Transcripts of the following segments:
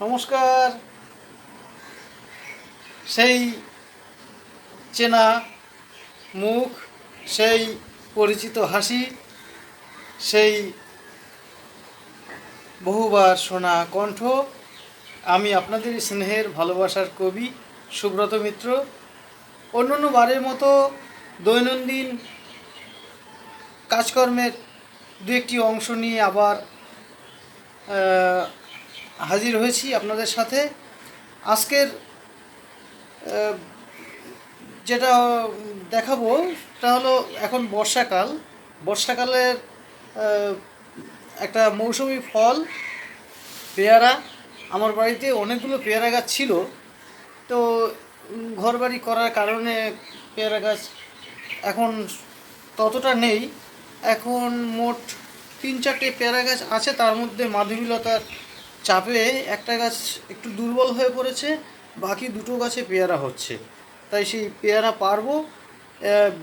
নমস্কার। সেই চেনা মুখ, সেই পরিচিত হাসি, সেই বহুবার শোনা কণ্ঠ। আমি আপনাদের স্নেহের ভালোবাসার কবি সুব্রত মিত্র। অন্যান্য বারের মতো দৈনন্দিন কাজকর্মের দু একটি অংশ নিয়ে আবার হাজির হয়েছি আপনাদের সাথে। আজকের যেটা দেখাবো তা হলো, এখন বর্ষাকাল। বর্ষাকালের একটা মৌসুমি ফল পেয়ারা। আমার বাড়িতে অনেকগুলো পেয়ারা গাছ ছিল, তো ঘরবাড়ি করার কারণে পেয়ারা গাছ এখন ততটা নেই। এখন মোট 3-4টে পেয়ারা গাছ আছে, তার মধ্যে মাধবীলতার চাপে একটা গাছ একটু দুর্বল হয়ে পড়েছে, বাকি দুটো গাছে পেয়ারা হচ্ছে। তাই সেই পেয়ারা পারবো।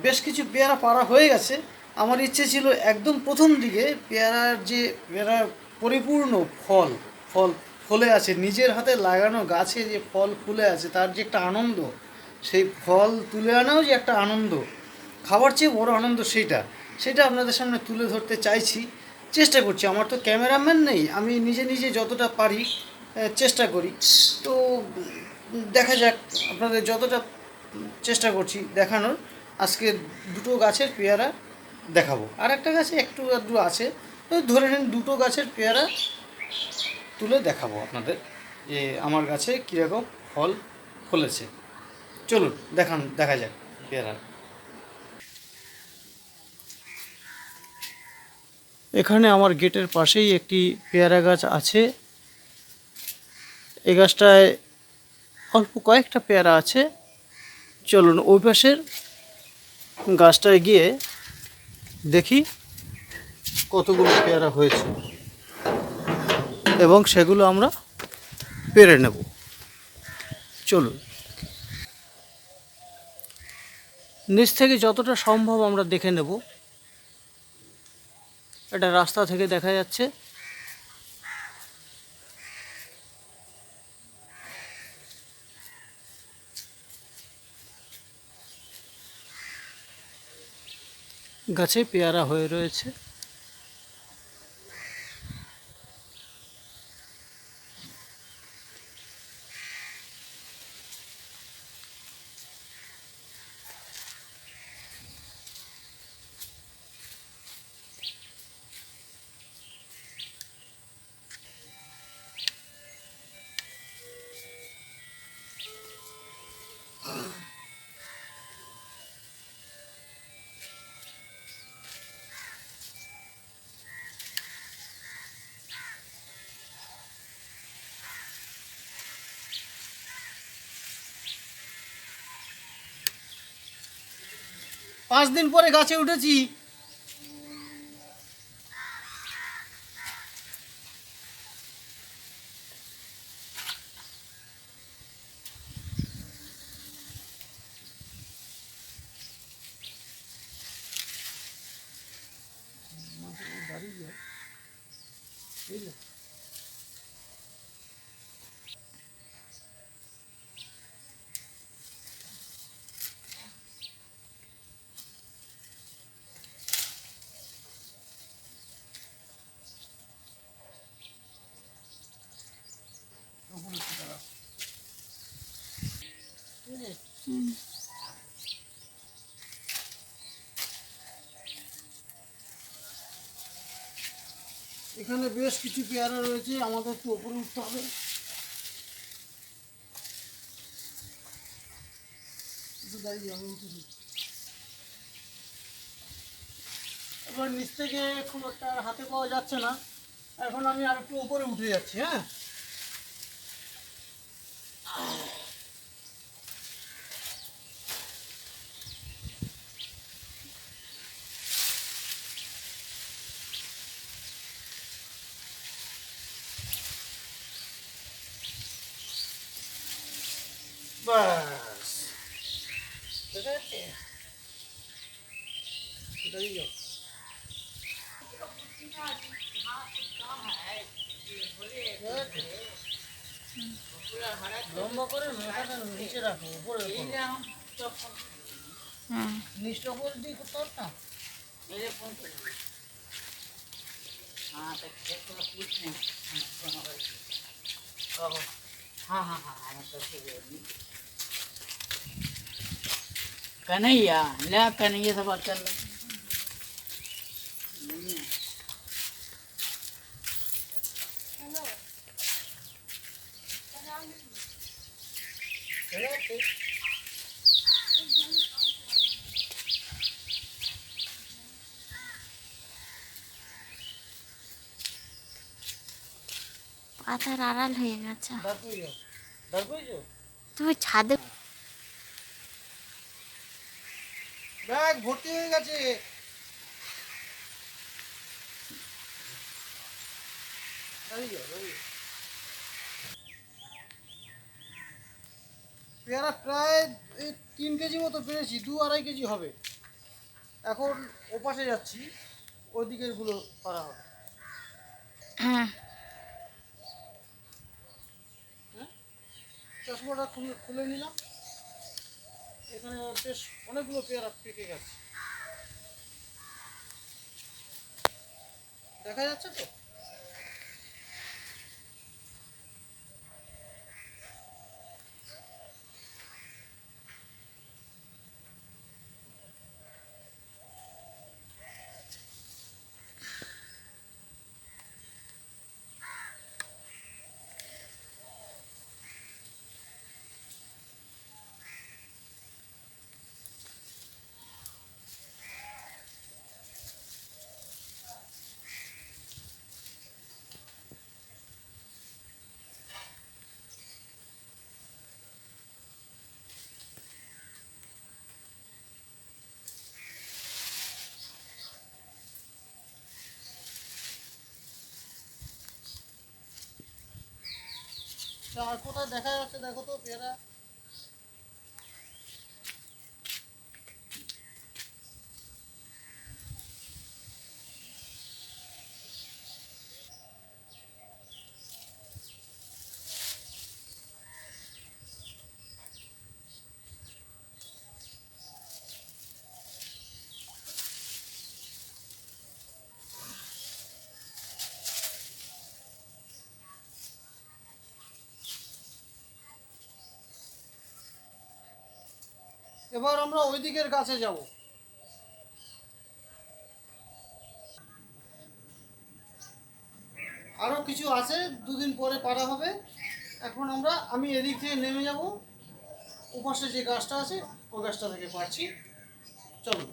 বেশ কিছু পেয়ারা পাড়া হয়ে গেছে। আমার ইচ্ছে ছিল একদম প্রথম দিকে পেয়ারার যে পেয়ারার পরিপূর্ণ ফল ফল ফলে আছে, নিজের হাতে লাগানো গাছে যে ফল ফুলে আছে তার যে একটা আনন্দ, সেই ফল তুলে আনাও যে একটা আনন্দ, খাবার চেয়ে বড় আনন্দ সেইটা সেটা আপনাদের সামনে তুলে ধরতে চাইছি, চেষ্টা করছি। আমার তো ক্যামেরাম্যান নেই, আমি নিজে নিজে যতটা পারি চেষ্টা করি। তো দেখা যাক, আপনাদের যতটা চেষ্টা করছি দেখানোর। আজকে দুটো গাছের পেয়ারা দেখাবো, আর একটা গাছে একটু আধটু আছে, তো ধরে নিন দুটো গাছের পেয়ারা তুলে দেখাবো আপনাদের যে আমার গাছে কীরকম ফল ফলেছে। চলুন দেখা যাক পেয়ারা। এখানে আমার গেটের পাশেই একটি পেয়ারা গাছ আছে। এই গাছটায় অল্প কয়েকটা পেয়ারা আছে। চলুন ওই পাশের গাছটায় গিয়ে দেখি কতগুলো পেয়ারা হয়েছে এবং সেগুলো আমরা পেরে নেব। চলুন, নিচ থেকে যতটা সম্ভব আমরা দেখে নেব। এটা রাস্তা থেকে দেখা যাচ্ছে। গাছে পেয়ারা হয়ে রয়েছে। পাঁচ দিন পরে গাছে উঠেছি। এখানে বেশ কিছু পেয়ারা রয়েছে, আমাদের তো উপরে উঠতে হবে। এবার নিচ থেকে খুব একটা হাতে পাওয়া যাচ্ছে না, এখন আমি আর একটু উপরে উঠে যাচ্ছি। হ্যাঁ, বাস দেখা যাচ্ছে। দাঁড়িয়ে যাও। লম্বা করে মাথাটা নিচে রাখো, উপরে নিচটা উপর দিয়ে করতে পারত না। हाँ हाँ हाँ कन्हैया ले कन्हैया से बात कर लो। পাতার আড়াল হয়ে গেছে। তুমি ছাদে ব্যাগ ভর্তি হয়ে গেছে। পেয়ারা প্রায় এই 3 কেজি মতো পেরেছি, 2-2.5 কেজি হবে। এখন ওপাশে যাচ্ছি, ওইদিকের গুলো পারা হবে। হ্যাঁ চশমাটা খুলে নিলাম। এখানে বেশ অনেকগুলো পেয়ারা পেকে গেছে, দেখা যাচ্ছে তো। আর কোথায় দেখা যাচ্ছে দেখো তো পেয়ারা। এবার আমরা ওই দিকের গাছে যাব। আরো কিছু আছে, 2 দিন পরে পারা হবে। এখন আমি এদিক থেকে নেমে যাব, ওপাশে যে গাছটা আছে ওই গাছটা থেকে পারছি। চলো।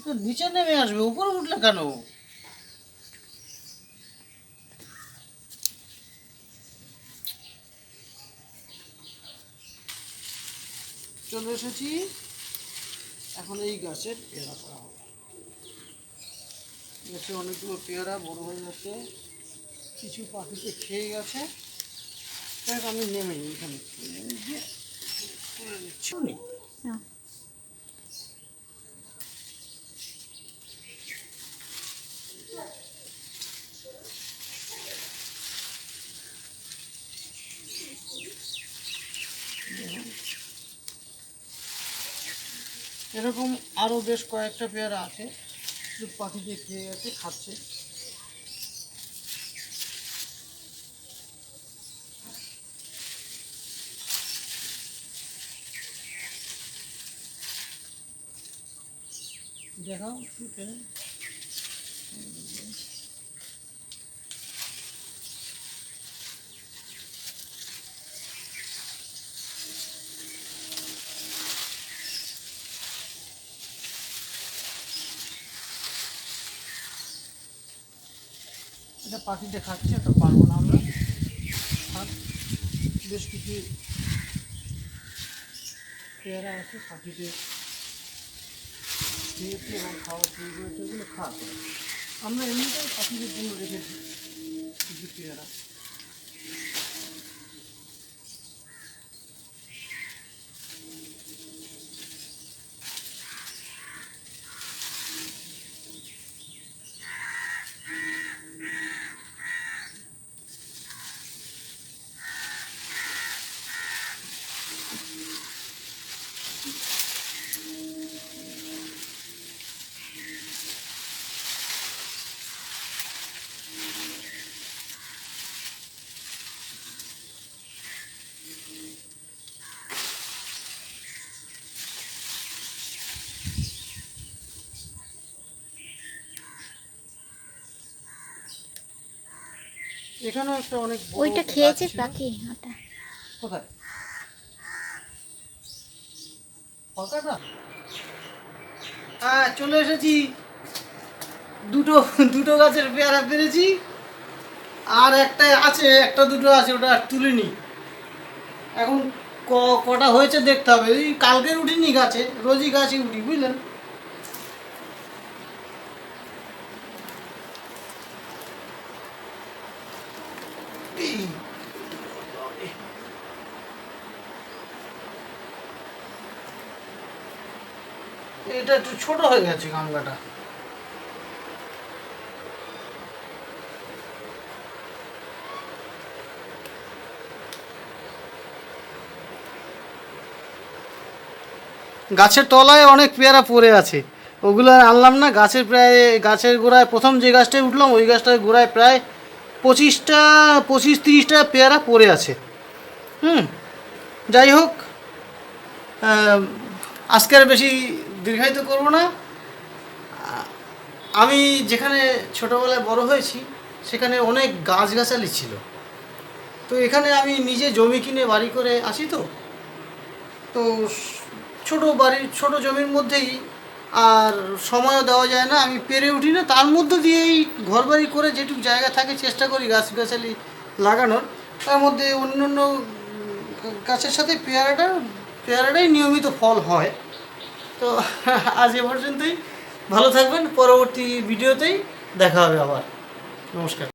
তো নিচে নেমে আসবে, উপরে উঠলে কেন? চলে এসেছি, এখন এই গাছের পেয়ারা করা হবে। গাছে অনেকগুলো পেয়ারা বড় হয়ে যাচ্ছে, কিছু পাখিতে খেয়ে গেছে। দেখ আমি নেমে এখানে গিয়ে তুলে নিচ্ছি। এরকম আরও বেশ কয়েকটা পেয়ারা আছে, পাখিতে খেয়ে গেছে, খাচ্ছে। দেখাও একটু পেরে। এটা পাখিতে খাচ্ছে, এটা পারবো না আমরা। আর বেশ কিছু পেয়ারা আছে পাখিতে খেয়েছে এবং খাওয়া শুরু করেছে, ওগুলো খাওয়া। আমরা এমনিটাই পাখিদের জন্য রেখেছি কিছু পেয়ারা। এখানেও একটা অনেক বড় ওইটা গাছ খেয়েছে ছিল। পাখি ওটা। কোথায় পাকাটা? হ্যাঁ, চলে এসেছি। দুটো দুটো গাছের পেয়ারা পেরেছি, আর একটা আছে, একটা দুটো আছে, ওটা আর তুলিনি। এখন কটা হয়েছে দেখতে হবে। এই কালকের উঠিনি গাছে, রোজই গাছে উঠি, বুঝলেন। এই, এটা একটু ছোট হয়ে গেছে গামলাটা। গাছের তলায় অনেক পেয়ারা পড়ে আছে, ওগুলো আর আনলাম না। গাছের গোড়ায় প্রথম যে গাছটায় উঠলাম, ওই গাছটার গোড়ায় প্রায় 25-30টা পেয়ারা পড়ে আছে। হুম, যাই হোক, আজকে আর বেশি দীর্ঘায়িত করব না। আমি যেখানে ছোটোবেলায় বড় হয়েছি, সেখানে অনেক গাছগাছালি ছিল। তো এখানে আমি নিজে জমি কিনে বাড়ি করে আসি। তো তো ছোটো বাড়ির ছোটো জমির মধ্যেই আর সময়ও দেওয়া যায় না, আমি পেরে উঠি না। তার মধ্য দিয়েই ঘর বাড়ি করে যেটুকু জায়গা থাকে চেষ্টা করি গাছগাছালি লাগানোর। তার মধ্যে অন্য অন্য গাছের সাথে পেয়ারাটাই নিয়মিত ফল হয়। তো আজ এ পর্যন্তই। ভালো থাকবেন, পরবর্তী ভিডিওতেই দেখা হবে আবার। নমস্কার।